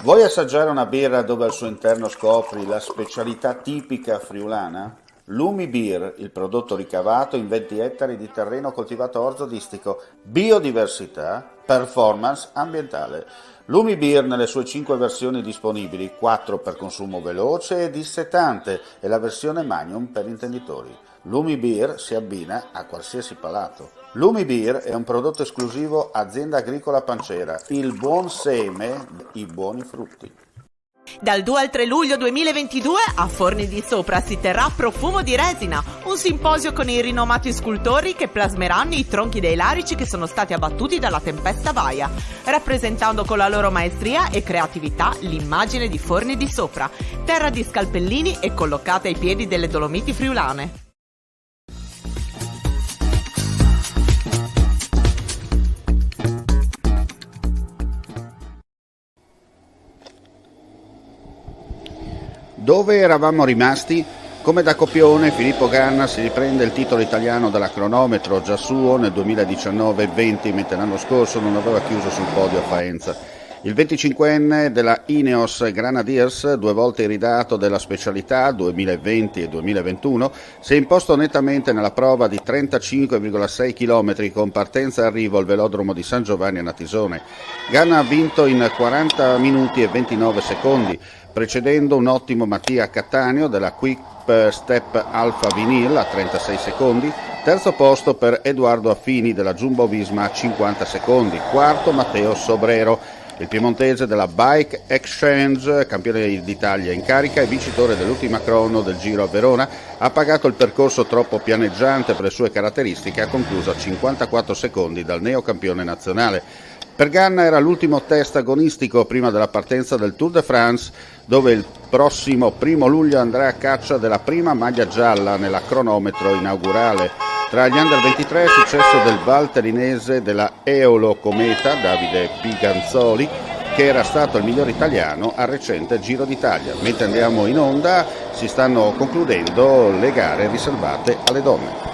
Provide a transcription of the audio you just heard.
Vuoi assaggiare una birra dove al suo interno scopri la specialità tipica friulana? Lumi Beer, il prodotto ricavato in 20 ettari di terreno coltivato orzodistico, biodiversità, performance ambientale. Lumi Beer nelle sue 5 versioni disponibili, 4 per consumo veloce e dissetante e la versione Magnum per intenditori. Lumi Beer si abbina a qualsiasi palato. Lumi Beer è un prodotto esclusivo Azienda Agricola Pancera, il buon seme, i buoni frutti. Dal 2 al 3 luglio 2022 a Forni di Sopra si terrà Profumo di Resina, un simposio con i rinomati scultori che plasmeranno i tronchi dei larici che sono stati abbattuti dalla tempesta Vaia, rappresentando con la loro maestria e creatività l'immagine di Forni di Sopra, terra di scalpellini e collocata ai piedi delle Dolomiti friulane. Dove eravamo rimasti? Come da copione, Filippo Ganna si riprende il titolo italiano della cronometro, già suo nel 2019-20, mentre l'anno scorso non aveva chiuso sul podio a Faenza. Il 25enne della Ineos Grenadiers, 2 volte iridato della specialità 2020 e 2021, si è imposto nettamente nella prova di 35,6 km con partenza e arrivo al velodromo di San Giovanni a Natisone. Ganna ha vinto in 40 minuti e 29 secondi, precedendo un ottimo Mattia Cattaneo della Quick Step Alfa Vinyl a 36 secondi, terzo posto per Edoardo Affini della Jumbo Visma a 50 secondi, quarto Matteo Sobrero. Il piemontese della Bike Exchange, campione d'Italia in carica e vincitore dell'ultima crono del Giro a Verona, ha pagato il percorso troppo pianeggiante per le sue caratteristiche e ha concluso a 54 secondi dal neocampione nazionale. Per Ganna era l'ultimo test agonistico prima della partenza del Tour de France, dove il prossimo 1 luglio andrà a caccia della prima maglia gialla nella cronometro inaugurale. Tra gli under 23 è successo del valtellinese della Eolo Cometa, Davide Piganzoli, che era stato il miglior italiano al recente Giro d'Italia. Mentre andiamo in onda si stanno concludendo le gare riservate alle donne.